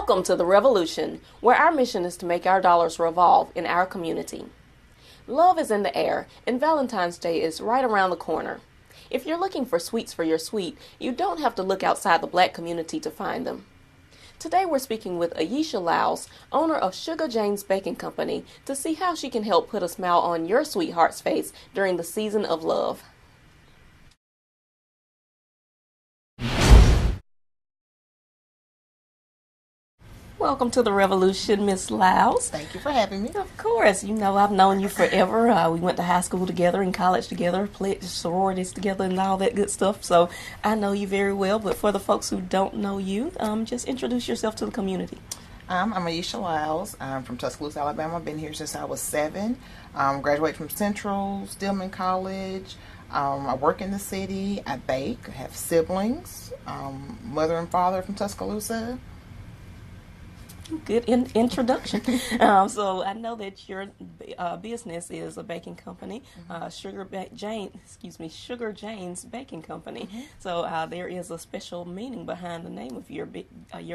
Welcome to The Revolution, where our mission is to make our dollars revolve in our community. Love is in the air, and Valentine's Day is right around the corner. If you're looking for sweets for your sweet, you don't have to look outside the Black community to find them. Today we're speaking with Ayesia Lyles, owner of Shuga Jane's Baking Company, to see how she can help put a smile on your sweetheart's face during the season of love. Welcome to The Revolution, Miss Lyles. Thank you for having me. Of course. You know I've known you forever. We went to high school together and college together, played sororities together and all that good stuff. So I know you very well. But for the folks who don't know you, just introduce yourself to the community. I'm Ayesia Lyles. I'm from Tuscaloosa, Alabama. I've been here since I was 7. Graduated from Central, Stillman College. I work in the city. I bake. I have siblings. Mother and father from Tuscaloosa. Good introduction. So I know that your business is a baking company, Shuga Jane's Baking Company. Mm-hmm. So there is a special meaning behind the name of your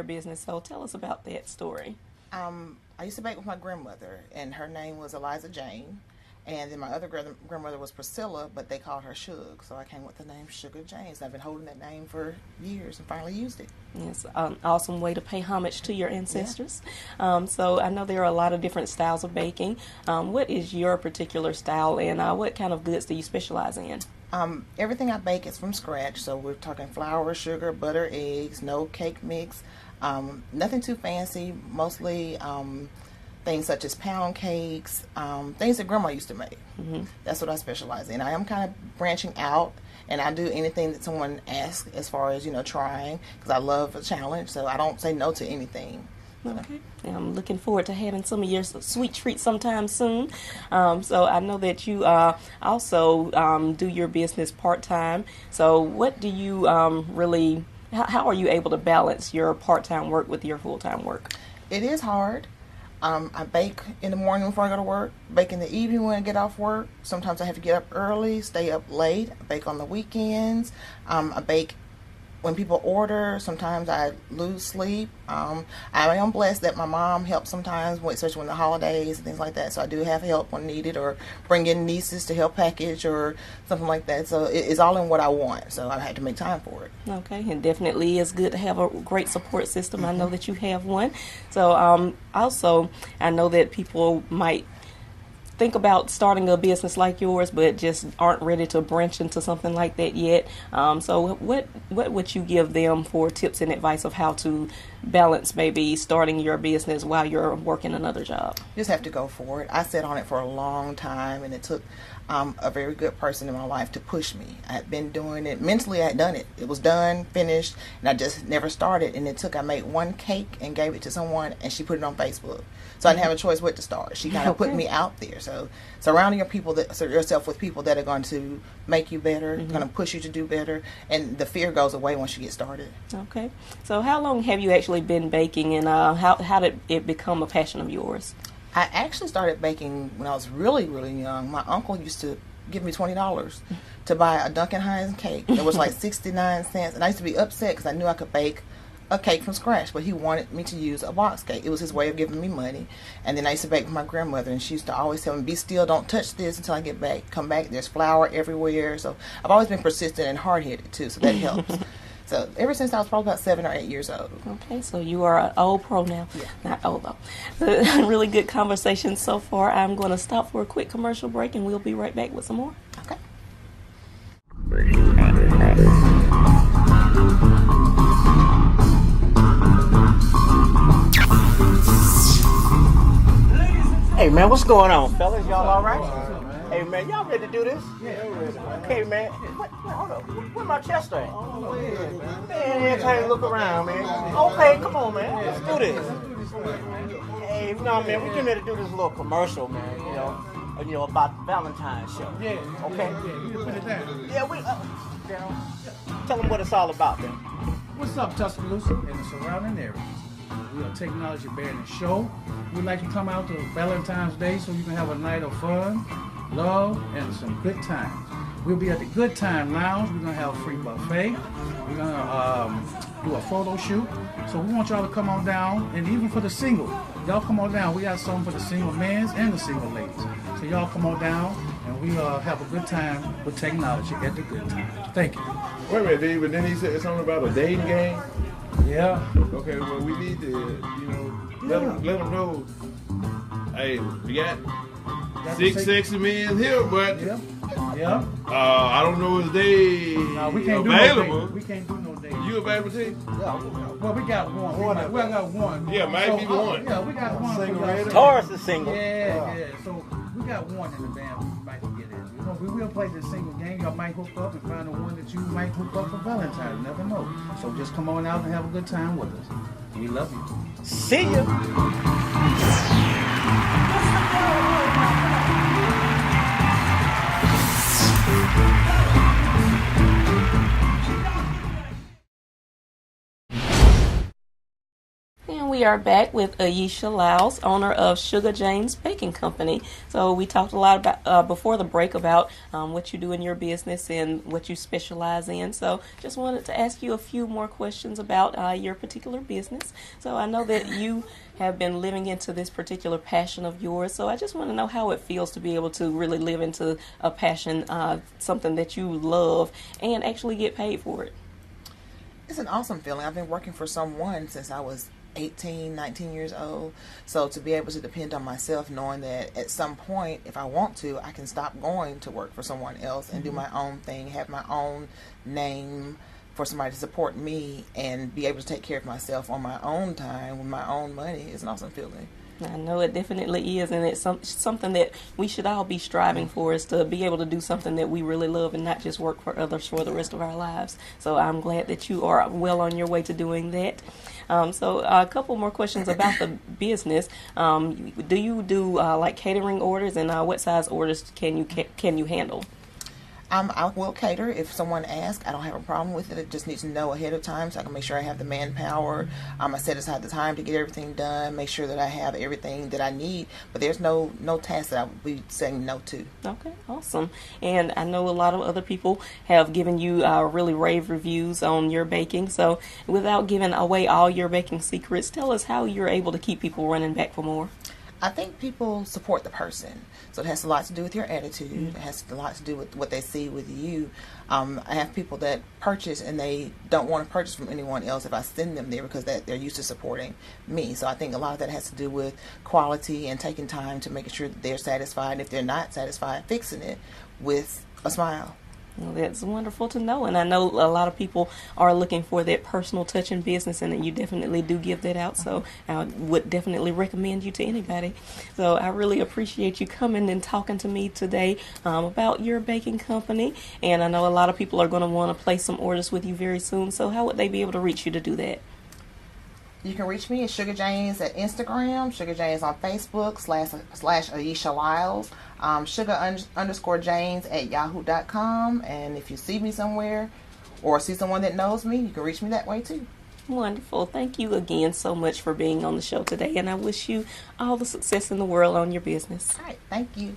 business. So tell us about that story. I used to bake with my grandmother, and her name was Ayesia Jane. And then my other grandmother was Priscilla, but they called her Shuga, so I came with the name Shuga Jane's. I've been holding that name for years and finally used it. It's an awesome way to pay homage to your ancestors. Yeah. So I know there are a lot of different styles of baking. What is your particular style, and what kind of goods do you specialize in? Everything I bake is from scratch, so we're talking flour, sugar, butter, eggs, no cake mix, nothing too fancy, mostly things such as pound cakes, things that Grandma used to make. Mm-hmm. That's what I specialize in. I am kind of branching out, and I do anything that someone asks as far as, trying, because I love a challenge, so I don't say no to anything. Okay. I'm looking forward to having some of your sweet treats sometime soon. So I know that you also do your business part-time. So what do you how are you able to balance your part-time work with your full-time work? It is hard. I bake in the morning before I go to work, bake in the evening when I get off work. Sometimes I have to get up early, stay up late. I bake on the weekends. I bake when people order. Sometimes I lose sleep. I am blessed that my mom helps sometimes, especially when the holidays and things like that. So I do have help when needed, or bring in nieces to help package or something like that. So it's all in what I want. So I had to make time for it. Okay, and definitely it's good to have a great support system. Mm-hmm. I know that you have one. So also, I know that people might think about starting a business like yours, but just aren't ready to branch into something like that yet. So what would you give them for tips and advice of how to balance maybe starting your business while you're working another job? You just have to go for it. I sat on it for a long time, and it took a very good person in my life to push me. I had been doing it. Mentally, I had done it. It was done, finished, and I just never started. And I made one cake and gave it to someone, and she put it on Facebook. So I didn't have a choice what to start. She kind of put me out there. So surrounding yourself with people that are going to make you better, mm-hmm. going to push you to do better, and the fear goes away once you get started. Okay. So how long have you actually been baking, and how did it become a passion of yours? I actually started baking when I was really, really young. My uncle used to give me $20 to buy a Duncan Hines cake. It was like 69 cents, and I used to be upset because I knew I could bake a cake from scratch, but he wanted me to use a box cake. It was his way of giving me money. And then I used to bake with my grandmother, and she used to always tell me, be still, don't touch this until I get back. Come back, there's flour everywhere. So I've always been persistent and hard-headed too, so that helps. So ever since I was probably about 7 or 8 years old. Okay, so you are an old pro now. Yeah. Not old though. Really good conversation so far. I'm going to stop for a quick commercial break, and we'll be right back with some more. Okay. Hey man, what's going on, fellas? Y'all all right? Hey man, y'all ready to do this? Yeah, ready. Okay man, hold up. Where my chest at? Man, every time you look around, man. Okay, come on man, let's do this. Hey, man, we're getting ready to do this little commercial, man. You know about the Valentine show. Yeah. Okay. Yeah, you put it down. Yeah, we. Tell them what it's all about, then. What's up, Tuscaloosa and the surrounding areas? We are Technology Bearing Show. We'd like to come out to Valentine's Day so you can have a night of fun, love, and some good times. We'll be at the Good Time Lounge. We're going to have a free buffet. We're going to do a photo shoot. So we want y'all to come on down. And even for the single, y'all come on down. We got something for the single men and the single ladies. So y'all come on down and we have a good time with technology at the Good Time. Thank you. Wait a minute, Dave, but then he said something about a dating game. Yeah. Okay, well, we need to, let them know. Hey, we got 6 sexy men here, but I don't know if they we can't available. We can't do no dating. You available, T? Yeah. Well, we got one. We got one. Yeah, maybe one. Yeah, we got one. Single. Taurus is single. Yeah. So we got one in the band we might get in. We will play this single game. Y'all might hook up and find the one that you might hook up for Valentine. You never know. So just come on out and have a good time with us. We love you. See ya. We are back with Ayesia Lyles, owner of Shuga Jane's Baking Company. So we talked a lot about before the break about what you do in your business and what you specialize in. So just wanted to ask you a few more questions about your particular business. So I know that you have been living into this particular passion of yours. So I just want to know how it feels to be able to really live into a passion, something that you love, and actually get paid for it. It's an awesome feeling. I've been working for someone since I was 18, 19 years old. So to be able to depend on myself, knowing that at some point, if I want to, I can stop going to work for someone else and do my own thing, have my own name for somebody to support me, and be able to take care of myself on my own time with my own money is an awesome feeling. I know it definitely is, and it's something that we should all be striving for, is to be able to do something that we really love and not just work for others for the rest of our lives. So I'm glad that you are well on your way to doing that. So a couple more questions about the business. Do you do like catering orders, and what size orders can you handle? I will cater if someone asks. I don't have a problem with it. I just need to know ahead of time so I can make sure I have the manpower. I set aside the time to get everything done, make sure that I have everything that I need. But there's no task that I would be saying no to. Okay, awesome. And I know a lot of other people have given you really rave reviews on your baking. So without giving away all your baking secrets, tell us how you're able to keep people running back for more. I think people support the person. So it has a lot to do with your attitude. It has a lot to do with what they see with you. I have people that purchase and they don't want to purchase from anyone else if I send them there, because they're used to supporting me. So I think a lot of that has to do with quality and taking time to make sure that they're satisfied. And if they're not satisfied, fixing it with a smile. Well, that's wonderful to know, and I know a lot of people are looking for that personal touch in business, and you definitely do give that out, so I would definitely recommend you to anybody. So I really appreciate you coming and talking to me today about your baking company, and I know a lot of people are going to want to place some orders with you very soon, so how would they be able to reach you to do that? You can reach me at Shuga Janes at Instagram, Shuga Janes on Facebook, slash Ayesia Lyles, Shuga_Janes at yahoo.com. And if you see me somewhere or see someone that knows me, you can reach me that way too. Wonderful. Thank you again so much for being on the show today, and I wish you all the success in the world on your business. All right. Thank you.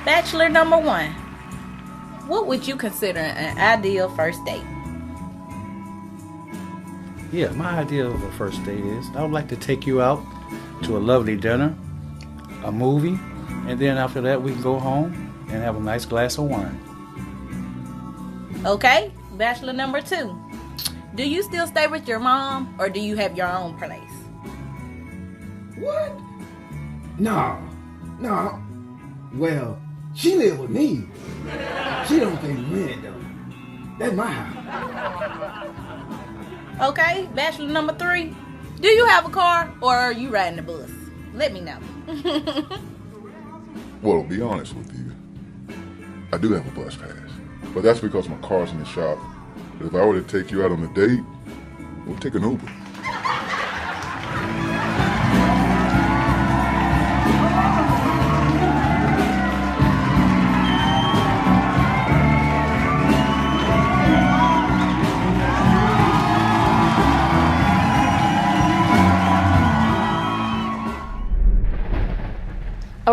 Bachelor number 1. What would you consider an ideal first date? Yeah, my idea of a first date is I would like to take you out to a lovely dinner, a movie, and then after that we can go home and have a nice glass of wine. Okay, bachelor number 2. Do you still stay with your mom, or do you have your own place? What? No. Well, she live with me. She don't pay rent though. That's my house. Okay, bachelor number 3. Do you have a car, or are you riding the bus? Let me know. Well, to be honest with you, I do have a bus pass, but that's because my car's in the shop. But if I were to take you out on a date, we'll take an Uber.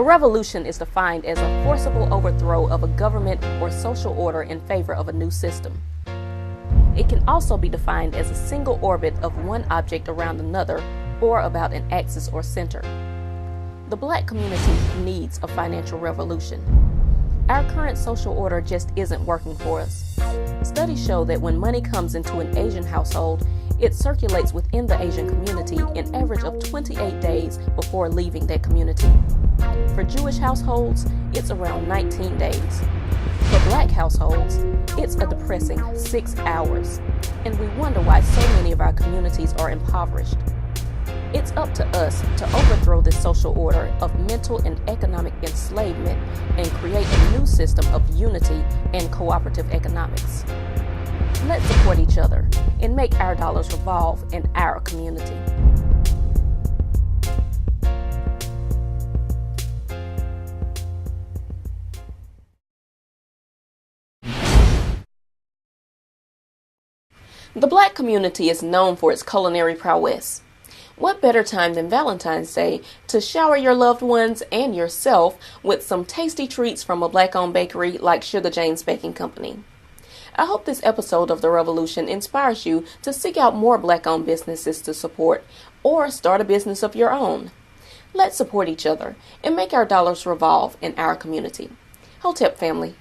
A revolution is defined as a forcible overthrow of a government or social order in favor of a new system. It can also be defined as a single orbit of one object around another or about an axis or center. The Black community needs a financial revolution. Our current social order just isn't working for us. Studies show that when money comes into an Asian household, it circulates within the Asian community an average of 28 days before leaving that community. For Jewish households, it's around 19 days. For Black households, it's a depressing 6 hours, and we wonder why so many of our communities are impoverished. It's up to us to overthrow this social order of mental and economic enslavement and create a new system of unity and cooperative economics. Let's support each other and make our dollars revolve in our community. The Black community is known for its culinary prowess. What better time than Valentine's Day to shower your loved ones and yourself with some tasty treats from a Black-owned bakery like Shuga Jane's Baking Company. I hope this episode of The Revolution inspires you to seek out more Black-owned businesses to support or start a business of your own. Let's support each other and make our dollars revolve in our community. Hotep family,